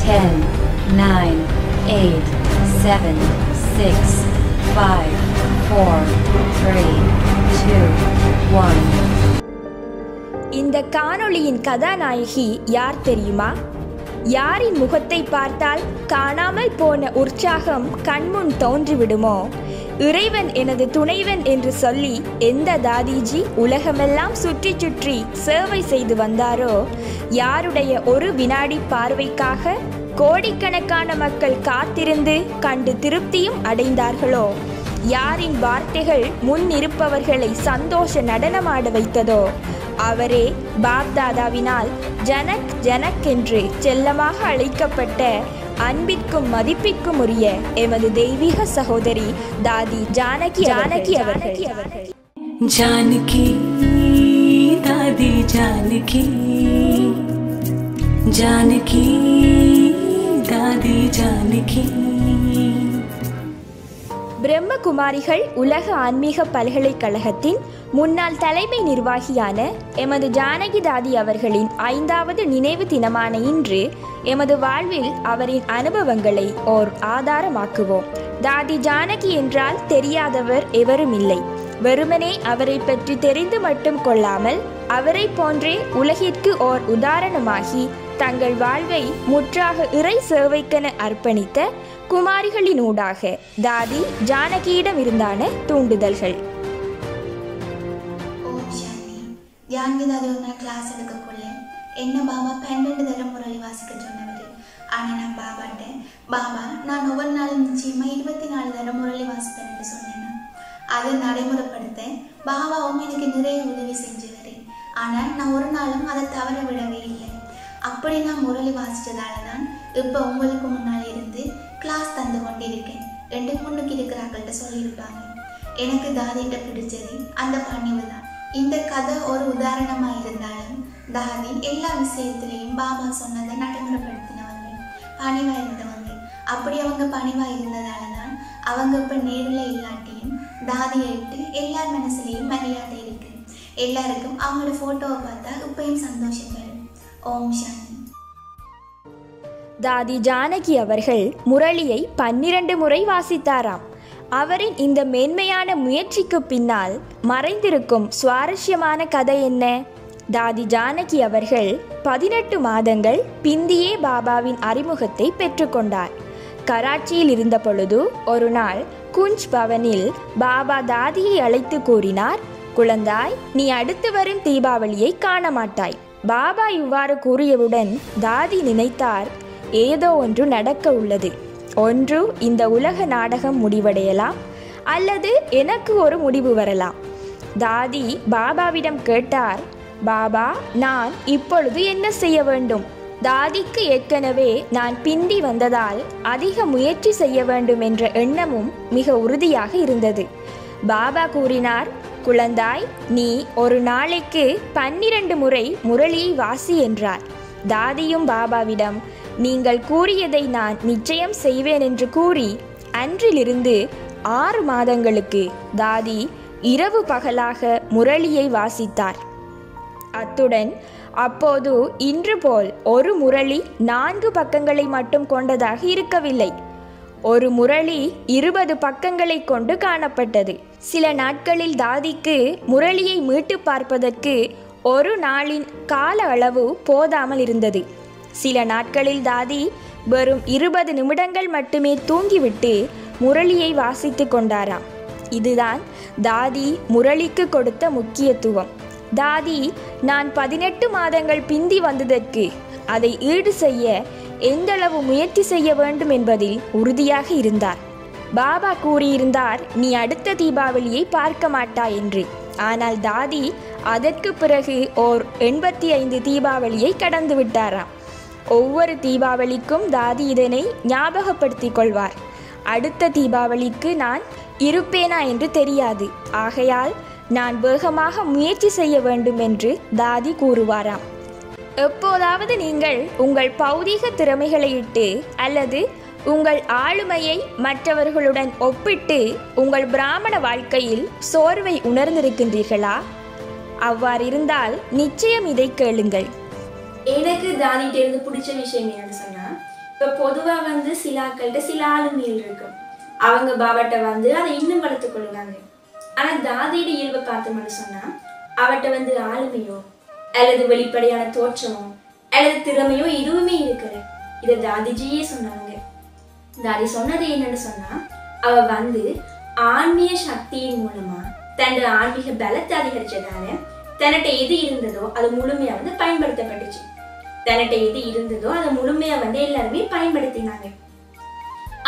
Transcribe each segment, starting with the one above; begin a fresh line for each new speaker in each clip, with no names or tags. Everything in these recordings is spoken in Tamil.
10, 9, 8, 7, 6, 5, 4, 3, 2, 1.
இந்த காணொளியின் கதாநாயகி யார் தெரியுமா? யாரின் முகத்தை பார்த்தால் காணாமல் போன உற்சாகம் கண்முன் தோன்றிவிடுமோ? இறைவன் எனது துணைவன் என்று சொல்லி எந்த தாதிஜி உலகமெல்லாம் சுற்றி சுற்றி சேவை செய்து வந்தாரோ, யாருடைய ஒரு வினாடி பார்வைக்காக கோடிக்கணக்கான மக்கள் காத்திருந்து கண்டு திருப்தியும் அடைந்தார்களோ, யாரின் வார்த்தைகள் முன்னிருப்பவர்களை சந்தோஷ நடனமாட வைத்ததோ, அவரே பாப்தாதாவினால் ஜனக் ஜனக் என்று செல்லமாக அழைக்கப்பட்ட அன்பிற்கும் மதிப்பிற்கும் உரிய எமது தெய்வீக சகோதரி தாதி ஜானகி அவர்கள்.
ஜானகி தாதி ஜானகி, ஜானகி தாதி ஜானகி.
பிரம்மகுமாரிகள் உலக ஆன்மீக பல்கலைக்கழகத்தின் முன்னாள் தலைமை நிர்வாகியான எமது ஜானகி தாதி அவர்களின் 5வது நினைவு தினமான இன்று எமது வாழ்வில் அவரின் அனுபவங்களை ஓர் ஆதாரமாக்குவோம். தாதி ஜானகி என்றால் தெரியாதவர் எவரும் இல்லை. வெறுமனே அவரை பற்றி தெரிந்து மட்டும் கொள்ளாமல் அவரை போன்றே உலகிற்கு ஓர் உதாரணமாகி தங்கள் வாழ்வை முற்றாக இறை சேவைக்கென அர்ப்பணித்த குமாரிகளினூடாக தாதி ஜானகியிடம் இருந்தான தூண்டுதல்கள்.
ஜானகி தாதி ஒரு நாள் கிளாஸ் எடுக்கக்குள்ள என்ன பாபா 12 தரம் முரளி வாசிக்க சொன்னவர். ஆனால் நான் பாபாட்டேன், பாபா நான் ஒவ்வொரு நாளும் நிச்சயமா 24 தரம் முரளி வாசிப்பேன் என்று சொன்னேன். அதை நடைமுறைப்படுத்த பாபாவும் எனக்கு நிறைய உதவி செஞ்சவர். ஆனால் நான் ஒரு நாளும் அதை தவற விடவே இல்லை. அப்படி நான் முரளி வாசித்ததால தான் இப்போ உங்களுக்கு முன்னால் இருந்து கிளாஸ் தந்து கொண்டிருக்கேன். 2 முன்னுக்கு இருக்கிறார்கள்ட்ட சொல்லியிருப்பாங்க. எனக்கு தாதிகிட்ட பிடிச்சது அந்த பணிவு தான். இந்த கதை ஒரு உதாரணமாக இருந்தாலும் தாதி எல்லா விஷயத்திலையும் பாபா சொன்னதை நடைமுறைப்படுத்தினவங்க, பணிவாக இருந்தவங்க. அப்படி அவங்க பணிவாக இருந்ததால தான் அவங்க இப்போ நேரில் இல்லாட்டியும் தாதியை விட்டு எல்லார் மனசுலேயும் மரியாதை இருக்கு. எல்லாருக்கும் அவங்களோட ஃபோட்டோவை பார்த்தா இப்பயும் சந்தோஷம் வரும். ஓம் சாந்தி.
தாதி ஜானகி அவர்கள் முரளியை 12 முறை வாசித்தாராம். அவரின் இந்த மேன்மையான முயற்சிக்கு பின்னால் மறைந்திருக்கும் சுவாரஸ்யமான கதை என்ன? தாதி ஜானகி அவர்கள் 18 மாதங்கள் பிந்தியே பாபாவின் அறிமுகத்தை பெற்றுக்கொண்டார். கராச்சியில் இருந்த பொழுது ஒரு நாள் குஞ்ச் பவனில் பாபா தாதியை அழைத்து கூறினார், குழந்தாய், நீ அடுத்து வரும் தீபாவளியை காண மாட்டாய். பாபா இவ்வாறு கூறியவுடன் தாதி நினைத்தார், ஏதோ ஒன்று நடக்க உள்ளது. ஒன்று இந்த உலக நாடகம் முடிவடையலாம், அல்லது எனக்கு ஒரு முடிவு வரலாம். தாதி பாபாவிடம் கேட்டார், பாபா, நான் இப்பொழுது என்ன செய்ய வேண்டும்? தாதிக்கு ஏற்கனவே நான் பிந்தி வந்ததால் அதிக முயற்சி செய்ய வேண்டும் என்ற எண்ணமும் மிக உறுதியாக இருந்தது. பாபா கூறினார், குழந்தாய், நீ ஒரு நாளைக்கு 12 முறை முரளியை வாசி என்றார். தாதியும் பாபாவிடம், நீங்கள் கூறியதை நான் நிச்சயம் செய்வேன் என்று கூறி அன்றிலிருந்து 6 மாதங்களுக்கு தாதி இரவு பகலாக முரளியை வாசித்தார். அத்துடன் அப்போது இன்று போல் ஒரு முரளி 4 பக்கங்களை மட்டும் கொண்டதாக இருக்கவில்லை. ஒரு முரளி 20 பக்கங்களை கொண்டு காணப்பட்டது. சில நாட்களில் தாதிக்கு முரளியை மீட்டு பார்ப்பதற்கு ஒரு நாளின் கால அளவு போதாமல் இருந்தது. சில நாட்களில் தாதி வெறும் 20 நிமிடங்கள் மட்டுமே தூங்கிவிட்டு முரளியை வாசித்து கொண்டாராம். இதுதான் தாதி முரளிக்கு கொடுத்த முக்கியத்துவம். தாதி நான் 18 மாதங்கள் பிந்தி வந்ததற்கு அதை ஈடு செய்ய எந்தளவு முயற்சி செய்ய வேண்டும் என்பதில் உறுதியாக இருந்தார். பாபா கூறியிருந்தார், நீ அடுத்த தீபாவளியை பார்க்க மாட்டாய் என்று. ஆனால் தாதி அதற்கு பிறகு ஓர் 85 தீபாவளியை கடந்து விட்டாராம். ஒவ்வொரு தீபாவளிக்கும் தாதி இதனை ஞாபகப்படுத்திக் கொள்வார். அடுத்த தீபாவளிக்கு நான் இருப்பேனா என்று தெரியாது, ஆகையால் நான் வேகமாக முயற்சி செய்ய வேண்டும் என்று தாதி கூறுவாராம். எப்போதாவது நீங்கள் உங்கள் பௌதீக திறமைகளை இட்டு அல்லது உங்கள் ஆளுமையை மற்றவர்களுடன் ஒப்பிட்டு உங்கள் பிராமண வாழ்க்கையில் சோர்வை உணர்ந்திருக்கின்றீர்களா? அவ்வாறு இருந்தால் நிச்சயம் இதை கேளுங்கள்.
எனக்கு தாதிகிட்டேருந்து பிடிச்ச விஷயம் என்னன்னு சொன்னால்,
இப்போ பொதுவாக வந்து சில ஆட்கள்கிட்ட சில ஆளுமைகள் இருக்கும். அவங்க பாபாட்ட வந்து அதை இன்னும் வளர்த்து கொள்ளுவாங்க. ஆனால் தாதியோட இயல்பை பார்த்தோம்னு சொன்னால் அவட்ட வந்து ஆளுமையோ அல்லது வெளிப்படையான தோற்றமோ அல்லது திறமையோ எதுவுமே இருக்கிற. இதை தாதிஜியே சொன்னாங்க. தாதி சொன்னது என்னன்னு சொன்னா, அவ வந்து ஆன்மீக சக்தியின் மூலமா தன்னோட ஆன்மீக பலத்தை அதிகரிச்சதால தன்னிட்ட எது இருந்ததோ அது முழுமையா வந்து பயன்படுத்தப்பட்டுச்சு. தன்னிட்ட எது இருந்ததோ அதை முழுமையா வந்து எல்லாருமே பயன்படுத்தினாங்க.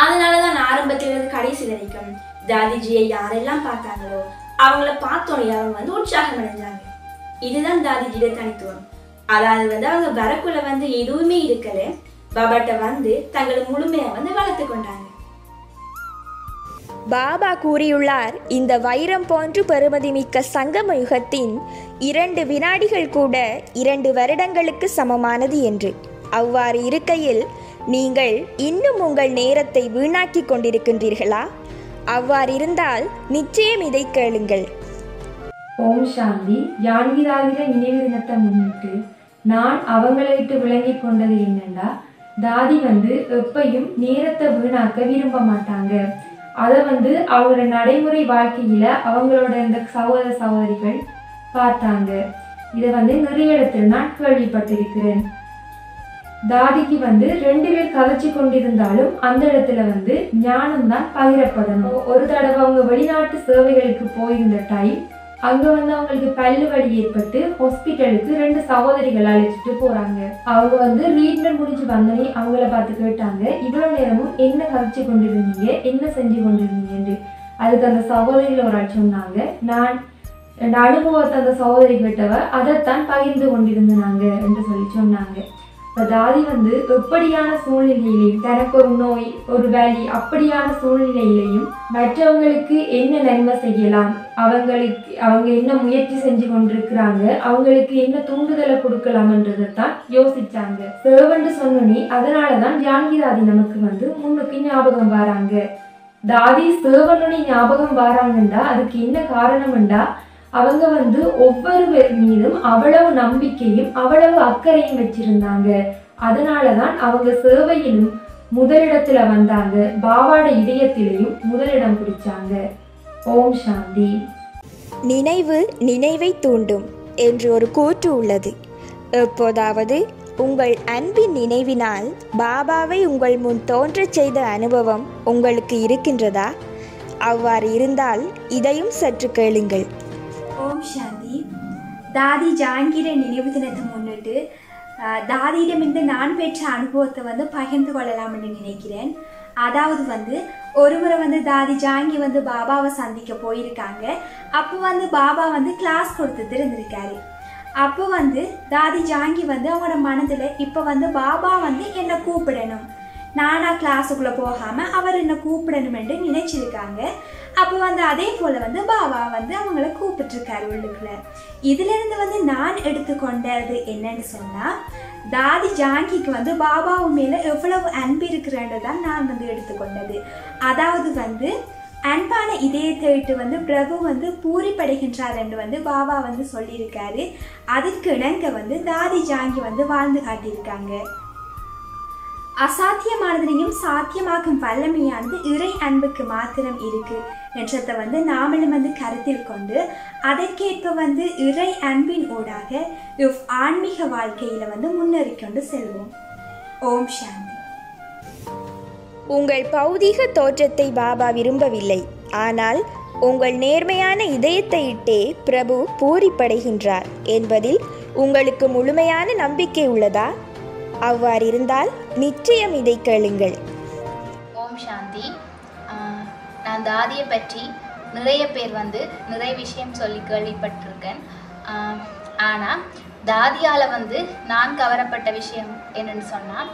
அதனாலதான் ஆரம்பத்திலிருந்து கடைசி வரைக்கும் தாதிஜியை யாரெல்லாம் பார்த்தாங்களோ அவங்கள பார்த்தோன்னே அவங்க வந்து உற்சாகம் அடைஞ்சாங்க. இதுதான் தாதிஜியோட தனித்துவம். அதாவது வந்து அவங்க வரக்குள்ள வந்து எதுவுமே இருக்கல, பாபாட்ட வந்து தங்களை முழுமையா வந்து வளர்த்து கொண்டாங்க.
பாபா கூறியுள்ளார், இந்த வைரம் போன்று பெறுமதிமிக்க சங்கம யுகத்தின் 2 வினாடிகள் கூட 2 வருடங்களுக்கு சமமானது என்று. அவ்வாறு இருக்கையில் நீங்கள் இன்னும் உங்கள் நேரத்தை வீணாக்கி கொண்டிருக்கின்றீர்களா? அவ்வாறு இருந்தால் நிச்சயம் இதை கேளுங்கள்.
ஓம் சாந்தி. யான்கிராவிட நினைவு தினத்தை முன்னிட்டு நான் அவங்களைட்டு விளங்கி கொண்டது என்னன்னா, தாதி வந்து எப்பையும் நேரத்தை வீணாக்க விரும்ப மாட்டாங்க. அதை வந்து அவங்களோட நடைமுறை வாழ்க்கையில அவங்களோட இந்த சகோதர சகோதரிகள் பார்த்தாங்க. இதை வந்து நிறைய இடத்துல நான் கேள்விப்பட்டிருக்கிறேன். தாதிக்கு வந்து 2 பேர் கதைச்சு கொண்டிருந்தாலும் அந்த இடத்துல வந்து ஞானம் தான் பகிரப்படணும். ஒரு தடவை அவங்க வெளிநாட்டு சேவைகளுக்கு போயிருந்த டைம், அங்க வந்து அவங்களுக்கு பல்லு வலி ஏற்பட்டு ஹாஸ்பிட்டலுக்கு 2 சகோதரிகள் அழைச்சிட்டு போறாங்க. அவங்க வந்து ட்ரீட்மெண்ட் முடிஞ்சு வந்தனே அவங்கள பார்த்து கேட்டாங்க, இவ்வளவு நேரமும் என்ன கதைச்சு கொண்டிருந்தீங்க, என்ன செஞ்சு கொண்டிருந்தீங்க. அதுக்கு அந்த சகோதரிகள் ஒரு ஆள் சொன்னாங்க, நான் அனுபவத்தை அந்த சகோதரி கேட்டவ அதைத்தான் பகிர்ந்து கொண்டிருந்தாங்க என்று சொல்லி சொன்னாங்க. இப்போ தாதி வந்து எப்படியான சூழ்நிலையிலையும், தனக்கு ஒரு நோய் ஒரு வேலி அப்படியான சூழ்நிலையிலையும் மற்றவங்களுக்கு என்ன நன்மை செய்யலாம், அவங்க என்ன முயற்சி செஞ்சு கொண்டிருக்கிறாங்க, அவங்களுக்கு என்ன தூண்டுதலை கொடுக்கலாம்ன்றதைத்தான் யோசிச்சாங்க. சேவன்று சொன்னி அதனாலதான் ஜான்கிதாதி நமக்கு வந்து முன்னுக்கு ஞாபகம் வராங்க. தாதி சேவனுடைய ஞாபகம் வராங்கண்டா அதுக்கு என்ன காரணம்டா, அவங்க வந்து ஒவ்வொருவர் மீதும் அவ்வளவு நம்பிக்கையும் அவ்வளவு அக்கறையும் வச்சிருந்தாங்க. அதனாலதான் அவங்க சேவையிலும் முதலிடத்துல வந்தாங்க, பாபாவோட இதயத்திலையும் முதலிடம் பிடிச்சாங்க. ஓம் சாந்தி.
நினைவு நினைவை தூண்டும் என்று ஒரு கூற்று உள்ளது. எப்போதாவது உங்கள் அன்பின் நினைவினால் பாபாவை உங்கள் முன் தோன்றச் செய்த அனுபவம் உங்களுக்கு இருக்கின்றதா? அவ்வாறு இருந்தால் இதையும் சற்று கேளுங்கள்.
ஓம் சாந்தி. தாதி ஜான்கிர நினைவு தினத்தை முன்னிட்டு தாதியிடமிருந்து நான் பெற்ற அனுபவத்தை வந்து பகிர்ந்து கொள்ளலாம்னு நினைக்கிறேன். அதாவது வந்து ஒருமுறை வந்து தாதி ஜாங்கி வந்து பாபாவை சந்திக்க போயிருக்காங்க. அப்போ வந்து பாபா வந்து கிளாஸ் கொடுத்துட்டு இருந்திருக்காரு. அப்போ வந்து தாதி ஜாங்கி வந்து அவங்களோட மனதில் இப்போ வந்து பாபா வந்து என்னை கூப்பிடணும், நானா கிளாஸுக்குள்ளே போகாமல் அவர் என்னை கூப்பிடணுமென்று நினைச்சிருக்காங்க. அப்போ வந்து அதே போல் வந்து பாபா வந்து அவங்கள கூப்பிட்டுருக்காரு உள்ளுக்குள்ள. இதிலிருந்து வந்து நான் எடுத்துக்கொண்டது என்னன்னு சொன்னால், தாதி ஜாங்கிக்கு வந்து பாபாவு மேலே எவ்வளவு அன்பு இருக்கிறன்றதான் நான் வந்து எடுத்துக்கொண்டது. அதாவது வந்து அன்பான இதயத்தை விட்டு வந்து பிரபு வந்து பூரிப்படைகின்றார் என்று வந்து பாபா வந்து சொல்லியிருக்காரு. அதுக்கு இணங்க வந்து தாதி ஜாங்கி வந்து வாழ்ந்து காட்டியிருக்காங்க. அசாத்தியமானதையும் சாத்தியமாக்கும் வல்லமையானது இறை அன்புக்கு மாத்திரம் இருக்கு என்றதை வந்து நாமளும் வந்து கருத்தில் கொண்டு அதற்கேற்ப வந்து இறை அன்பின் ஊடாக ஆன்மீக வாழ்க்கையில வந்து முன்னேறிக்கொண்டு செல்வோம். ஓம் சாந்தி.
உங்கள் பௌதீக தோற்றத்தை பாபா விரும்பவில்லை, ஆனால் உங்கள் நேர்மையான இதயத்தை இட்டே பிரபு பூரிப்படைகின்றார் என்பதில் உங்களுக்கு முழுமையான நம்பிக்கை உள்ளதா? அவ்வாறு இருந்தால் நிச்சயம் இதை கேளுங்கள்.
ஓம் சாந்தி. நான் தாதியை பற்றி நிறைய பேர் வந்து நிறைய விஷயம் சொல்லி கேள்விப்பட்டிருக்கேன். ஆனால் தாதியால் வந்து நான் கவரப்பட்ட விஷயம் என்னன்னு சொன்னால்,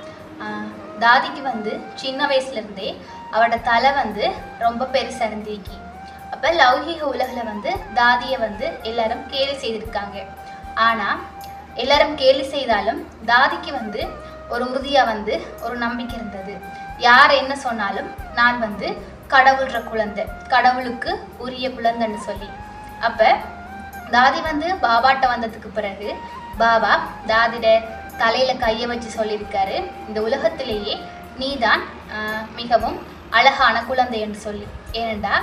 தாதிக்கு வந்து சின்ன வயசுலேருந்தே அவரோட தலை வந்து ரொம்ப பெருசடைந்திருக்கி. அப்போ லௌகீக உலகில் வந்து தாதியை வந்து எல்லாரும் கேலி செய்திருக்காங்க. ஆனால் எல்லாரும் கேலி செய்தாலும் தாதிக்கு வந்து ஒரு உறுதியாக வந்து ஒரு நம்பிக்கை இருந்தது. யார் என்ன சொன்னாலும் நான் வந்து கடவுள்ற குழந்தை, கடவுளுக்கு உரிய குழந்தைன்னு சொல்லி. அப்போ தாதி வந்து பாபாட்ட வந்ததுக்கு பிறகு பாபா தாதிட தலையில் கையை வச்சு சொல்லியிருக்காரு, இந்த உலகத்திலேயே நீதான் மிகவும் அழகான குழந்தை என்று சொல்லி. ஏனெண்டா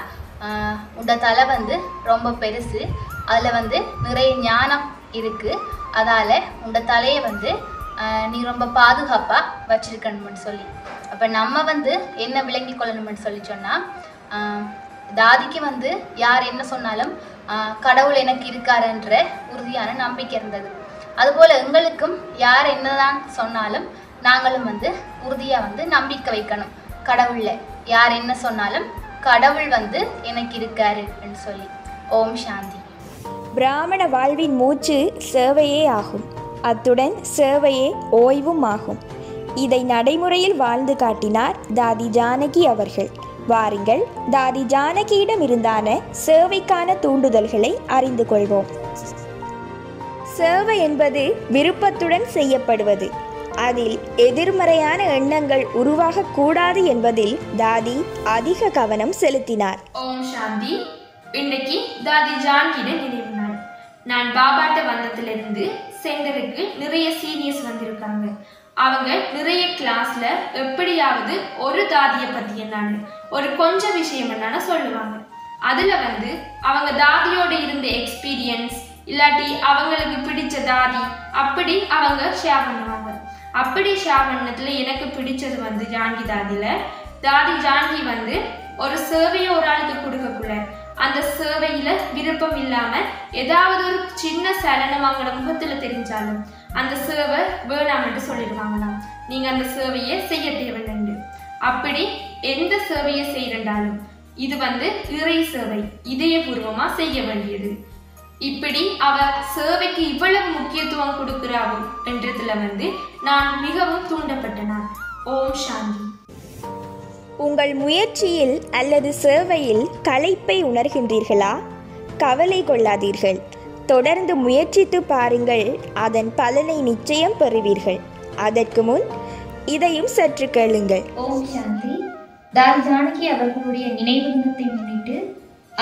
உண்ட தலை வந்து ரொம்ப பெருசு, அதில் வந்து நிறைய ஞானம் இருக்குது. அதால் உண்ட தலையை வந்து நீ ரொம்ப பாதுகாப்பாக வச்சிருக்கணும்னு சொல்லி. அப்போ நம்ம வந்து என்ன விளங்கி கொள்ளணும்னு சொல்லி சொன்னால், தாதிக்கு வந்து யார் என்ன சொன்னாலும் கடவுள் எனக்கு இருக்காருன்ற உறுதியான நம்பிக்கை இருந்தது. அதுபோல் எங்களுக்கும் யார் என்னதான் சொன்னாலும் நாங்களும் வந்து உறுதியாக வந்து நம்பிக்கை வைக்கணும் கடவுளில். யார் என்ன சொன்னாலும் கடவுள் வந்து எனக்கு இருக்காரு என்று சொல்லி. ஓம் சாந்தி.
பிராமண வாழ்வின் மூச்சு சேவையே ஆகும், அத்துடன் சேவையே ஓய்வும் ஆகும். இதை நடைமுறையில் வாழ்ந்து காட்டினார் தாதி ஜானகி அவர்கள். வாருங்கள், தாதி ஜானகியிடம் இருந்தான சேவைக்கான தூண்டுதல்களை அறிந்து கொள்வோம். சேவை என்பது விருப்பத்துடன் செய்யப்படுவது. அதில் எதிர்மறையான எண்ணங்கள் உருவாகக்கூடாது என்பதில் தாதி அதிக கவனம் செலுத்தினார்.
ஓம் சாந்தி. இன்னைக்கு தாதி ஜானகியோட நினைவு நாள். நான் பாபாட்ட வந்ததிலிருந்து சென்டருக்கு நிறைய சீனியர்ஸ் வந்திருக்காங்க. அவங்க நிறைய கிளாஸ்ல எப்படியாவது ஒரு தாதியை பத்தி என்னன்னு ஒரு கொஞ்சம் விஷயம் என்னன்னு சொல்லுவாங்க. அதுல வந்து அவங்க தாதியோட இருந்த எக்ஸ்பீரியன்ஸ் இல்லாட்டி அவங்களுக்கு பிடிச்ச தாதி அப்படி அவங்க ஷேர் பண்ணுவாங்க. அப்படி ஷேர் பண்ணதுல எனக்கு பிடிச்சது வந்து ஜானகி தாதி ஜானகி வந்து ஒரு சேவையை ஒரு ஆளுக்கு கொடுக்கக்குள்ள அந்த சேவையில விருப்பம் இல்லாம ஏதாவது ஒரு சின்ன சலனம் அவங்களோட முகத்துல தெரிஞ்சாலும் அந்த சேவை வேணாம்னு சொல்லிடுவாங்களாம். நீங்க அந்த சேவையை செய்ய தேவையில்லை. அப்படி எந்த சேவையை செய்யறாலும் இது வந்து இறை சேவை, இதயபூர்வமா செய்ய வேண்டியது. இப்படி அவர் சேவைக்கு இவ்வளவு முக்கியத்துவம் கொடுக்கிறாவும் என்றதுல வந்து நான் மிகவும் தூண்டப்பட்டேன். ஓம் சாந்தி.
உங்கள் முயற்சியில் அல்லது சேவையில் களைப்பை உணர்கின்றீர்களா? கவலை கொள்ளாதீர்கள். தொடர்ந்து முயற்சித்து பாருங்கள், அதன் பலனை நிச்சயம் பெறுவீர்கள். அதற்கு முன் இதையும் சற்று கேளுங்கள்.
ஓம் சாந்தி. தாதி ஜானகி அவர்களுடைய நினைவு தினத்தை முன்னிட்டு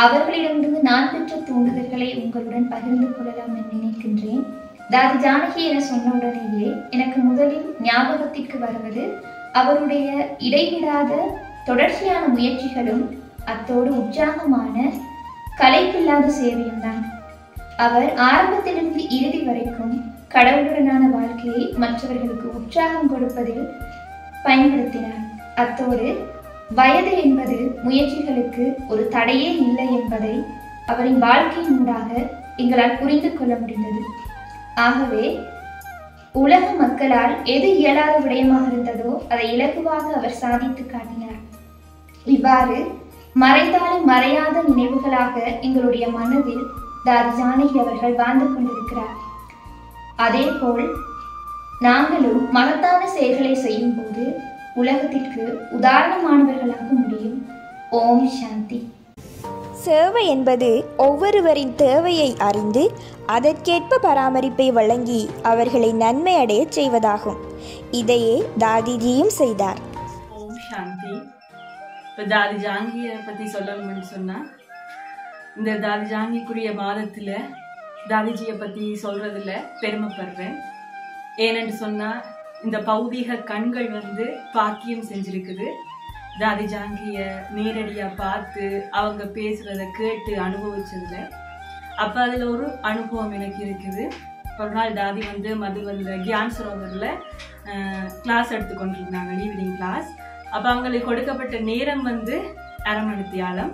அவர்களிடமிருந்து நான் பெற்ற தூண்டுதல்களை உங்களுடன் பகிர்ந்து கொள்ளலாம் என நினைக்கின்றேன். தாதி ஜானகி என சொன்ன உடனேயே எனக்கு முதலில் ஞாபகத்திற்கு வருவது அவருடைய இடைவிடாத தொடர்ச்சியான முயற்சிகளும் அத்தோடு உற்சாகமான களைப்பில்லாத சேவையும் தான். அவர் ஆரம்பத்திலிருந்து இறுதி வரைக்கும் கடவுளுடனான வாழ்க்கையை மற்றவர்களுக்கு உற்சாகம் கொடுப்பதில் பயன்படுத்தினார். அத்தோடு வயது என்பது முயற்சிகளுக்கு ஒரு தடையே இல்லை என்பதை அவரின் வாழ்க்கையினூடாக எங்களால் புரிந்து கொள்ள முடிந்தது. ஆகவே உலக மக்களால் எது இயலாத விடயமாக இருந்ததோ அதை இலகுவாக அவர் சாதித்து காட்டினார். இவ்வாறு மறைந்தாலும் மறையாத நினைவுகளாக எங்களுடைய மனதில் தாதி ஜானகி அவர்கள் வாழ்ந்து கொண்டிருக்கிறார். அதே போல் நாங்களும் மகத்தான செயல்களை செய்யும் போது உலகத்திற்கு உதாரணமானவர்களாக முடியும். ஓம் சாந்தி.
சேவை என்பது ஒவ்வொருவரின் தேவையை அறிந்து அதற்கேற்ப பராமரிப்பை வழங்கி அவர்களை நன்மை அடைய செய்வதாகும். இதையே தாதிஜியும் செய்தார்.
ஓம் சாந்தி. இப்போ தாதி ஜானகியை பற்றி சொல்லணும்னு சொன்னால், இந்த தாதி ஜானகிக்குரிய மாதத்தில் தாதிஜியை பற்றி சொல்கிறதுல பெருமைப்படுறேன். ஏனென்று சொன்னால், இந்த பௌதீக கண்கள் வந்து பாக்கியம் செஞ்சிருக்குது. தாதி ஜானகியை நேரடியாக பார்த்து அவங்க பேசுகிறத கேட்டு அனுபவிச்சதுல. அப்போ அதில் ஒரு அனுபவம் எனக்கு இருக்குது. ஒரு நாள் தாதி வந்து மதுவனில் கியான் சரோவரில் கிளாஸ் எடுத்து கொண்டிருந்தாங்க, ஈவினிங் கிளாஸ். அப்போ அவங்களுக்கு கொடுக்கப்பட்ட நேரம் வந்து 1/2 மணி தியாலம்.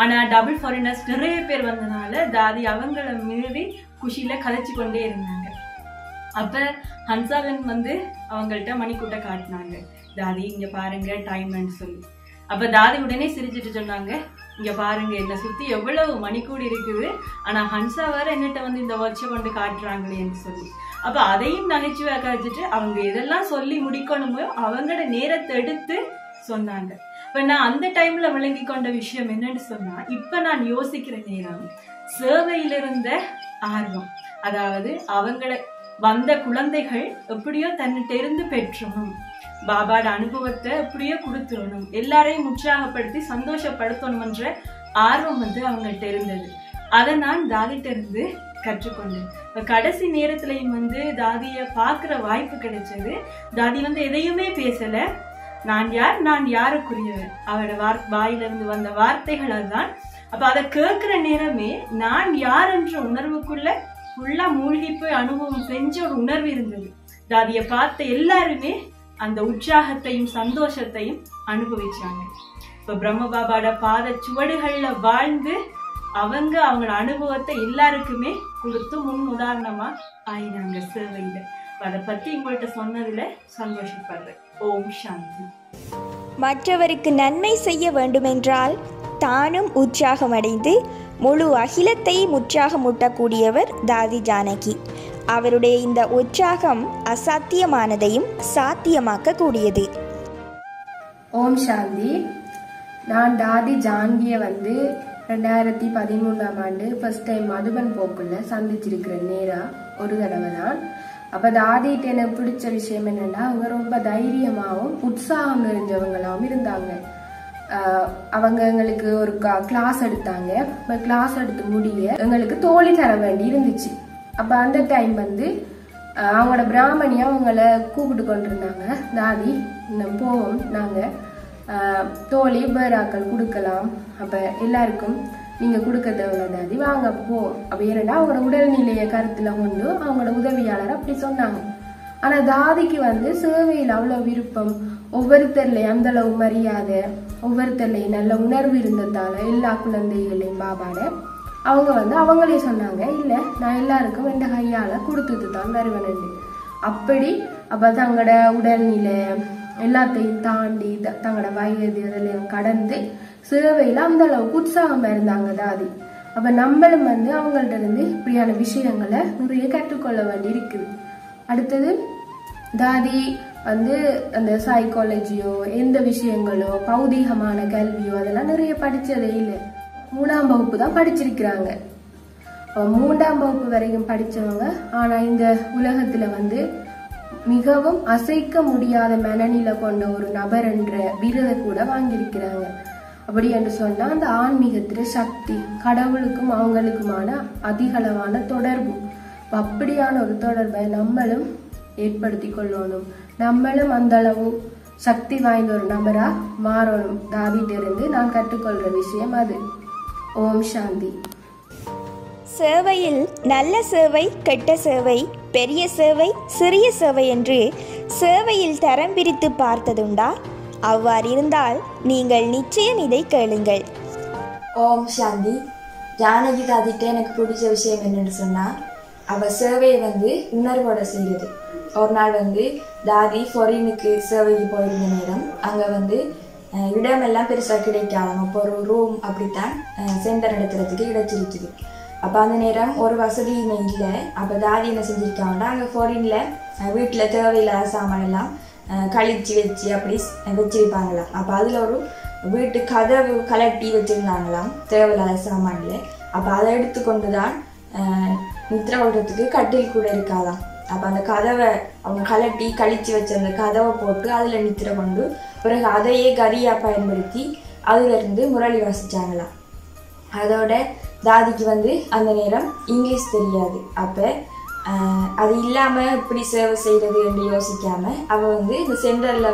ஆனால் டபுள் ஃபாரினர்ஸ் நிறைய பேர் வந்தனால தாதி அவங்கள மீறி குஷியில் கதைச்சு கொண்டே இருந்தாங்க. அப்போ ஹன்சாவன் வந்து அவங்கள்ட்ட மணிக்கூட்ட காட்டினாங்க, தாதி இங்கே பாருங்க டைம்னு சொல்லி. அப்போ தாதி உடனே சிரிச்சுட்டு சொன்னாங்க, இங்கே பாருங்க என்னை சுற்றி எவ்வளவு மணிக்கூடி இருக்குது, ஆனால் ஹன்சா வேற என்னட்ட வந்து இந்த வாட்சை கொண்டு காட்டுறாங்களேன்னு சொல்லி. அப்போ அதையும் நகைச்சுவை காய்ச்சிட்டு அவங்க எதெல்லாம் சொல்லி முடிக்கணுமோ அவங்களோட நேரத்தை எடுத்து சொன்னாங்க. இப்போ நான் அந்த டைம்ல விளங்கி கொண்ட விஷயம் என்னன்னு சொன்னா, இப்போ நான் யோசிக்கிற நேரம் சேவையிலிருந்த ஆர்வம், அதாவது அவங்கள வந்த குழந்தைகள் எப்படியோ தன்னிட்ட இருந்து பெற்றணும், பாபாட அனுபவத்தை எப்படியோ கொடுத்துடணும், எல்லாரையும் உற்சாகப்படுத்தி சந்தோஷப்படுத்தணும்ன்ற ஆர்வம் வந்து அவங்கள்ட்ட இருந்தது. அதை நான் தாதிட்ட இருந்து கற்றுக்கொண்டேன். இப்போ கடைசி நேரத்திலையும் வந்து தாதியை பார்க்குற வாய்ப்பு கிடைச்சது. தாதி வந்து எதையுமே பேசலை, நான் யார், நான் யாருக்குரியவன், அவரோட வாயிலிருந்து வந்த வார்த்தைகள் அதுதான். அப்ப அதை கேட்கிற நேரமே நான் யார் என்ற உணர்வுக்குள்ள ஃபுல்லா மூழ்கி போய் அனுபவம் செஞ்ச ஒரு உணர்வு இருந்தது. தாதிய பார்த்த எல்லாருமே அந்த உற்சாகத்தையும் சந்தோஷத்தையும் அனுபவிச்சாங்க. இப்ப பிரம்ம பாபாவோட பாத சுவடுகள்ல வாழ்ந்து அவங்களோட அனுபவத்தை எல்லாருக்குமே கொடுத்து முன் உதாரணமா ஆயினாங்க சேவையில. அதை பத்தி உங்கள்கிட்ட சொன்னதுல சந்தோஷப்படுறேன். ஓம் சாந்தி.
மற்றவருக்கு நன்மை செய்ய வேண்டுமென்றால் தானும் உற்சாகமடைந்து முழு அகிலத்தையும் உற்சாகமூட்டக்கூடியவர் தாதி ஜானகி. அவருடைய இந்த உற்சாகம் அசாத்தியமானதையும் சாத்தியமாக்கக்கூடியது.
ஓம் சாந்தி. நான் தாதி ஜானகியை 2013ஆம் ஆண்டு ஃபர்ஸ்ட் டைம் மதுபன் போக்குள்ள சந்திச்சிருக்கிற நேரா ஒரு தடவை தான். அப்போ தாதிகிட்ட எனக்கு பிடிச்ச விஷயம் என்னென்னா, அவங்க ரொம்ப தைரியமாகவும் உற்சாகம் நிறைஞ்சவங்களாகவும் இருந்தாங்க. அவங்க எங்களுக்கு ஒரு கிளாஸ் எடுத்தாங்க. கிளாஸ் எடுத்து முடிய எங்களுக்கு தோழி தர வேண்டி இருந்துச்சு. அப்போ அந்த டைம் அவங்களோட பிராமணியா அவங்கள கூப்பிட்டு கொண்டிருந்தாங்க. தாதி போவோம், நாங்கள் தோழி பேராக்கள் கொடுக்கலாம், அப்போ எல்லாருக்கும் நீங்கள் கொடுக்க தேவையில்ல தாதி, வாங்க போவோம். அப்போ ஏன்னா அவங்களோட உடல்நிலையை கருத்தில் கொண்டு அவங்களோட உதவியாளர் அப்படி சொன்னாங்க. ஆனால் தாதிக்கு சேவையில் அவ்வளோ விருப்பம், ஒவ்வொருத்தர்லையும் அந்த அளவு மரியாதை, ஒவ்வொருத்தர்லையும் நல்ல உணர்வு இருந்ததால எல்லா குழந்தைகளையும் பாபாட அவங்க அவங்களே சொன்னாங்க, இல்லை நான் எல்லாருக்கும் எந்த கையால் கொடுத்துட்டு தான் வருவேன். அப்படி அப்போ தங்களோட உடல்நிலை எல்லாத்தையும் தாண்டி தங்களோட வயது அதெல்லாம் கடந்து சேவையில் அந்த அளவுக்கு உற்சாகமாக இருந்தாங்க தாதி. அப்போ நம்மளும் அவங்கள்ட்ட இருந்து இப்படியான விஷயங்களை நிறைய கற்றுக்கொள்ள வேண்டி இருக்குது. அடுத்தது தாதி அந்த சைக்காலஜியோ எந்த விஷயங்களோ பௌதீகமான கல்வியோ அதெல்லாம் நிறைய படித்ததே இல்லை. 3ஆம் வகுப்பு தான் படிச்சிருக்கிறாங்க. 3ஆம் வகுப்பு வரைக்கும் படித்தவங்க. ஆனால் இந்த உலகத்தில் மிகவும் அசைக்க முடியாத மனநிலை கொண்ட ஒரு நபர் என்ற விருதை கூட வாங்கியிருக்கிறாங்க. அப்படி என்று சொன்னா அந்த ஆன்மீகத்தில சக்தி, கடவுளுக்கும் அவங்களுக்குமான அதிகளவான தொடர்பு, அப்படியான ஒரு தொடர்பை நம்மளும் ஏற்படுத்தி கொள்ளணும். நம்மளும் அந்த அளவு சக்தி வாய்ந்த ஒரு நபரா மாறணும். தாதிட்ட இருந்து நான் கற்றுக்கொள்ற விஷயம் அது. ஓம் சாந்தி.
சேவையில் நல்ல சேவை, கெட்ட சேவை, பெரிய சேவை, சிறிய சேவை என்று சேவையில் தரம் பிரித்து பார்த்ததுண்டா? அவ்வாறு இருந்தால் நீங்கள் நிச்சயம் இதை கேளுங்கள்.
ஓம் சாந்தி. ஜானகி தாதிட்ட எனக்கு பிடிச்ச விஷயம் என்னன்னு சொன்னால், அவள் சேவையை உணர்வோட செய்யுது. ஒரு நாள் தாதி ஃபாரினுக்கு சேவைக்கு போயிருந்த நேரம் அங்கே இடமெல்லாம் பெருசாக கிடைக்காதாம். அப்போ ஒரு ரூம் அப்படித்தான் சென்டர் நடத்துறதுக்கு கிடைச்சிருக்குது. அப்போ அந்த நேரம் ஒரு வசதியுமே இல்லை. அப்போ தாதி என்ன செஞ்சுருக்காங்கன்னா, அங்கே ஃபாரினில் வீட்டில் தேவையில்லாத சாமானெல்லாம் கழிச்சு வச்சு அப்படி வச்சிருப்பாங்களாம். அப்போ அதில் ஒரு வீட்டு கதவு கலட்டி வச்சுருந்தாங்களாம் தேவையில்லாத சாமானில். அப்போ அதை எடுத்துக்கொண்டு தான் நித்திர ஓடுறதுக்கு கட்டில் கூட இருக்காதாம். அப்போ அந்த கதவை அவங்க கலட்டி கழிச்சு வச்ச அந்த கதவை போட்டு அதில் நித்திர கொண்டு பிறகு அதையே கரியாக பயன்படுத்தி அதிலிருந்து முரளி வாசிச்சாங்களாம். அதோட தாதிக்கு அந்த நேரம் இங்கிலீஷ் தெரியாது. அப்போ அது இல்லாமல் இப்படி சேவை செய்கிறது என்று யோசிக்காமல் அவள் இந்த சென்டரில்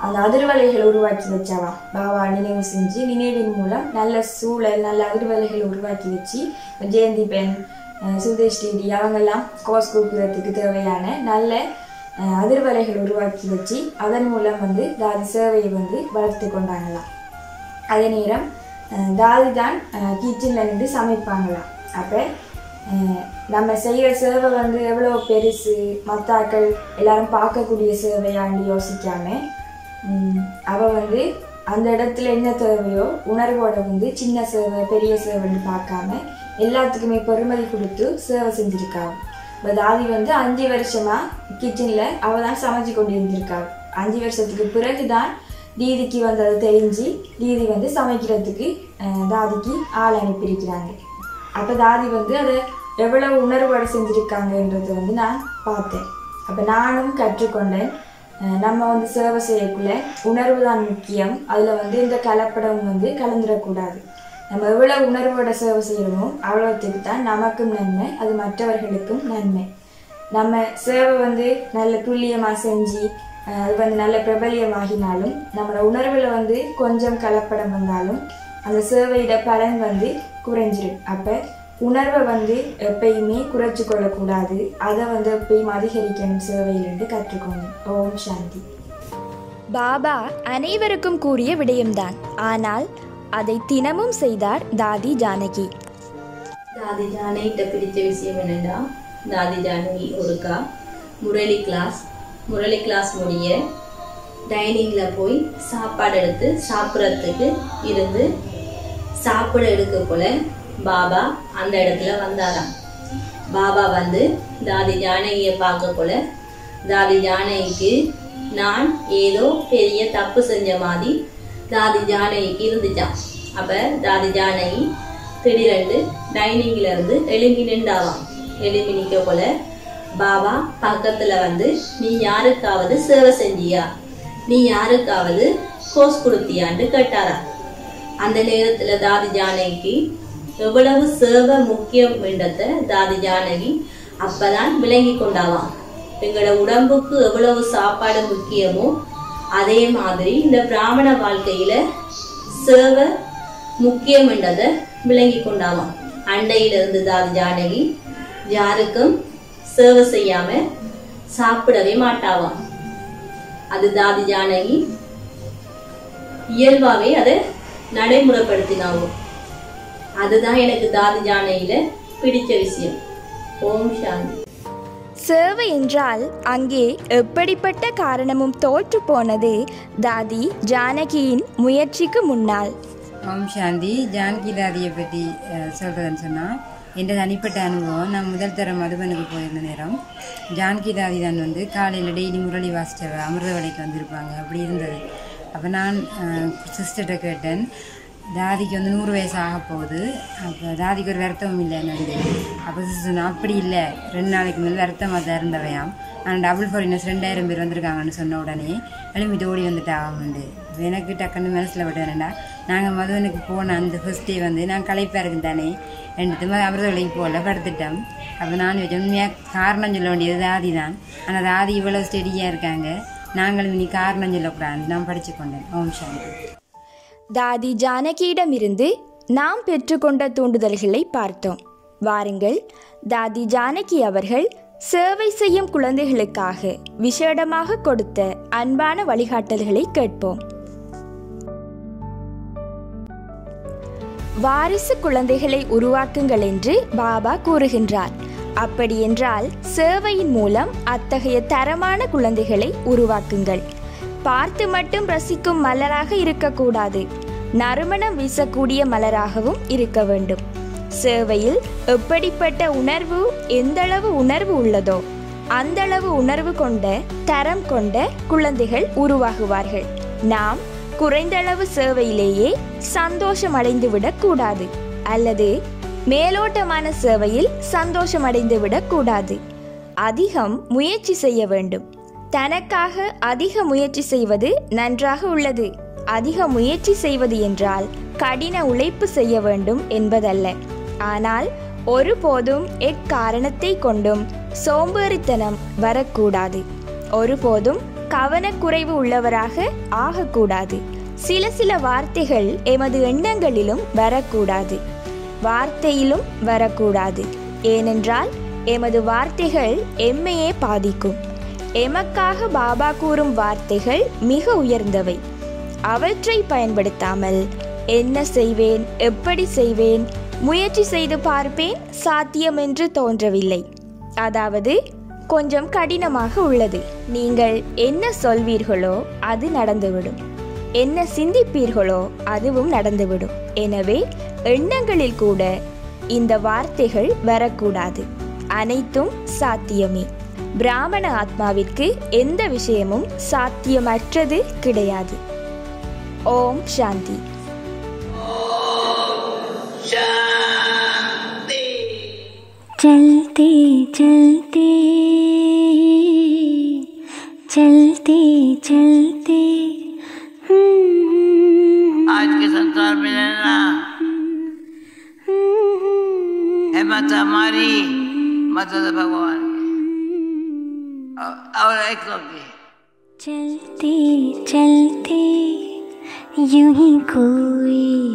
அந்த அதிர்வலைகளை உருவாக்கி வச்சாலாம். பாபா நினைவு செஞ்சு நினைவின் மூலம் நல்ல சூழல், நல்ல அதிர்வலைகளை உருவாக்கி வச்சு ஜெயந்தி பெண், சுதேஷ் டிடி அவங்கெல்லாம் கோர்ஸ் கொடுக்குறதுக்கு தேவையான நல்ல அதிர்வலைகள் உருவாக்கி வச்சு அதன் மூலம் தாதி சேவையை வளர்த்து கொண்டாங்களாம். அதே நேரம் தாதி தான் கிச்சனில் நின்று சமைப்பாங்களாம். அப்போ நம்ம செய்கிற சேவை எவ்வளோ பெருசு, மற்றாக்கள் எல்லாரும் பார்க்கக்கூடிய சேவையான்னு யோசிக்காமல் அவள் அந்த இடத்துல என்ன தேவையோ உணர்வோட சின்ன சேவை பெரிய சேவைன்னு பார்க்காம எல்லாத்துக்குமே பெருமதி கொடுத்து சேவை செஞ்சுருக்காங்க. இப்போ தாதி 5 வருஷமாக கிச்சனில் அவள் தான் சமைச்சு கொண்டு இருந்திருக்காள். 5 வருஷத்துக்கு பிறகு தான் தீதிக்கு அதை தெரிஞ்சு தீதி சமைக்கிறதுக்கு தாதிக்கு ஆள் அனுப்பியிருக்கிறாங்க. அப்போ தாதி அதை எவ்வளவு உணர்வோடு செஞ்சுருக்காங்கன்றது நான் பார்த்தேன். அப்போ நானும் கற்றுக்கொண்டேன். நம்ம சேவை செய்யக்குள்ள உணர்வு தான் முக்கியம். அதில் இந்த கலப்படம் கலந்துடக்கூடாது. நம்ம எவ்வளோ உணர்வோட சேவை செய்கிறோமோ அவ்வளோத்துக்கு தான் நமக்கும் நன்மை, அது மற்றவர்களுக்கும் நன்மை. நம்ம சேவை நல்ல துல்லியமாக செஞ்சு அது வந்து நல்ல பிரபல்யமாகினாலும் நம்மளோட உணர்வில் வந்து கொஞ்சம் கலப்படம் வந்தாலும் அந்த சேவையிட பலன் வந்து குறைஞ்சிரும். அப்போ உணர்வை வந்து எப்பயுமே குறைச்சி கொள்ளக்கூடாது, அதை வந்து எப்பயும் அதிகரிக்கணும் சேவையிலிருந்து கற்றுக்கோங்க. ஓம் சாந்தி.
பாபா அனைவருக்கும் கூறிய விடயம்தான், ஆனால் அதை தினமும் செய்தார் தாதி ஜானகி.
தாதி ஜானகிட்ட பிடிச்ச விஷயம் என்னென்னா, தாதி ஜானகி ஒருக்கா முரளி கிளாஸ் முடிய டைனிங்கில் போய் சாப்பாடு எடுத்து சாப்பிட்றதுக்கு இருந்து சாப்பிட எடுக்க போல பாபா அந்த இடத்துல வந்தாராம். பாபா வந்து தாதி ஜானகியை பார்க்க போல தாதி ஜானகிக்கு நான் ஏதோ பெரிய தப்பு செஞ்ச மாதிரி தாதி ஜானகிக்கு இருந்துச்சான். அப்ப தாதி ஜானகி திடீரென்று டைனிங்ல இருந்து எழும்பி நின்றாவாம். எழும்பி நிற்க போல பாபா பக்கத்துல வந்து, நீ யாருக்காவது சேவை செஞ்சியா, நீ யாருக்காவது கோர்ஸ் கொடுத்தியான்னு கேட்டாரா. அந்த நேரத்துல தாதி ஜானகிக்கு எவ்வளவு சேவை முக்கியம் என்றத தாதி ஜானகி அப்பதான் விளங்கி கொண்டாவாம். எங்களோட உடம்புக்கு எவ்வளவு சாப்பாடு முக்கியமோ அதே மாதிரி இந்த பிராமண வாழ்க்கையில சேவை முக்கியம் என்றதை விளங்கி கொண்டாவாம். அண்டையிலிருந்து தாதி ஜானகி யாருக்கும் சேவை செய்யாம சாப்பிடவே மாட்டாவாம். அது தாதி ஜானகி இயல்பாவே அதை நடைமுறைப்படுத்தினாவோ. அதுதான் எனக்கு தாதி ஜானகியில பிடிச்ச விஷயம். ஓம் சாந்தி.
சேவை என்றால் அங்கே எப்படிப்பட்ட காரணமும் தோற்று போனது தாதி ஜானகியின் முயற்சிக்கு முன்னால்.
ஓம் சாந்தி. ஜானகி தாதியை பற்றி சொல்றதுன்னு சொன்னால், என்ற தனிப்பட்ட அனுபவம், நான் முதல் தர மதுபனுக்கு போயிருந்த நேரம் ஜானகி தாதி தான் வந்து காலையில் டெய்லி முரளி வாசிச்சவ அமிர்த வேலைக்கு வந்திருப்பாங்க. அப்படி இருந்தது. அப்போ நான் சிஸ்டர்கிட்ட கேட்டேன், தாதிக்கு வந்து 100 வயசு ஆக போகுது, அப்போ தாதிக்கு ஒரு வருத்தமும் இல்லைன்னு வந்து. அப்போ சிஸ்டர் அப்படி இல்லை, 2 நாளைக்கு மேலே வருத்தமாக தான் இருந்தவையாம். ஆனால் டபுள் ஃபாரினர்ஸ் 2000 பேர் வந்திருக்காங்கன்னு சொன்ன உடனே எழுமிட்டு ஓடி வந்துட்டாவாமண்டு. எனக்கு டக்குன்னு மனசில் விட்டேன்டா, நாங்கள் மதுவனுக்கு போன அந்த ஃபர்ஸ்ட் டே வந்து நான் களைப்பாக இருக்கும் தானே ரெண்டு அமிர்த வேலைக்கு போகல, படுத்துட்டோம். அப்போ நான் வச்சேன், உண்மையாக காரணம் சொல்ல வேண்டியது தாதி தான். ஆனால் தாதி இவ்வளோ ஸ்டெடியாக இருக்காங்க, நாங்களும் இனி காரணம் சொல்லக்கூடாது நான் படித்து கொண்டேன். ஓம் சாந்தி.
தாதி ஜானகியிடமிருந்து நாம் பெற்றுக்கொண்ட தூண்டுதல்களை பார்த்தோம். வாருங்கள், தாதி ஜானகி அவர்கள் சேவை செய்யும் குழந்தைகளுக்காக விசேடமாக கொடுத்த அன்பான வழிகாட்டல்களை கேட்போம். வாரிசு குழந்தைகளை உருவாக்குங்கள் என்று பாபா கூறுகின்றார். அப்படியென்றால் சேவையின் மூலம் அத்தகைய தரமான குழந்தைகளை உருவாக்குங்கள். பார்த்து மட்டும் ரசிக்கும் மலராக இருக்கக்கூடாது, நறுமணம் வீசக்கூடிய மலராகவும் இருக்க வேண்டும். சேவையில் எப்படிப்பட்ட உணர்வு, எந்தளவு உணர்வு உள்ளதோ அந்தளவு உணர்வு கொண்ட தரம் கொண்ட குழந்தைகள் உருவாகுவார்கள். நாம் குறைந்தளவு சேவையிலேயே சந்தோஷம் அடைந்துவிடக் கூடாது, அல்லது மேலோட்டமான சேவையில் சந்தோஷம் அடைந்துவிடக் கூடாது. அதிகம் முயற்சி செய்ய வேண்டும். தனக்காக அதிக முயற்சி செய்வது நன்றாக உள்ளது. அதிக முயற்சி செய்வது என்றால் கடின உழைப்பு செய்ய வேண்டும் என்பதல்ல. ஆனால் ஒருபோதும் எக்காரணத்தை கொண்டும் சோம்பேறித்தனம் வரக்கூடாது. ஒருபோதும் கவனக்குறைவு உள்ளவராக ஆகக்கூடாது. சில வார்த்தைகள் எமது எண்ணங்களிலும் வரக்கூடாது, வார்த்தையிலும் வரக்கூடாது. ஏனென்றால் எமது வார்த்தைகள் எம்மையே பாதிக்கும். எமக்காக பாபா கூறும் வார்த்தைகள் மிக உயர்ந்தவை. அவற்றை பயன்படுத்தாமல் என்ன செய்வேன், எப்படி செய்வேன், முயற்சி செய்து பார்ப்பேன், சாத்தியம் என்று தோன்றவில்லை, அதாவது கொஞ்சம் கடினமாக உள்ளது. நீங்கள் என்ன சொல்வீர்களோ அது நடந்துவிடும், என்ன சிந்திப்பீர்களோ அதுவும் நடந்துவிடும். எனவே எண்ணங்களில் கூட இந்த வார்த்தைகள் வரக்கூடாது. அனைத்தும் சாத்தியமே. பிராமண ஆத்மாவிற்கு எந்த விஷயமும் சாத்தியமற்றது கிடையாது. ஓம் சாந்தி.
चलते चलते चलते चलते
आज के संसार में रहना हिम्मत हमारी, मदद भगवान और एक की
चलते चलते यूं ही कोई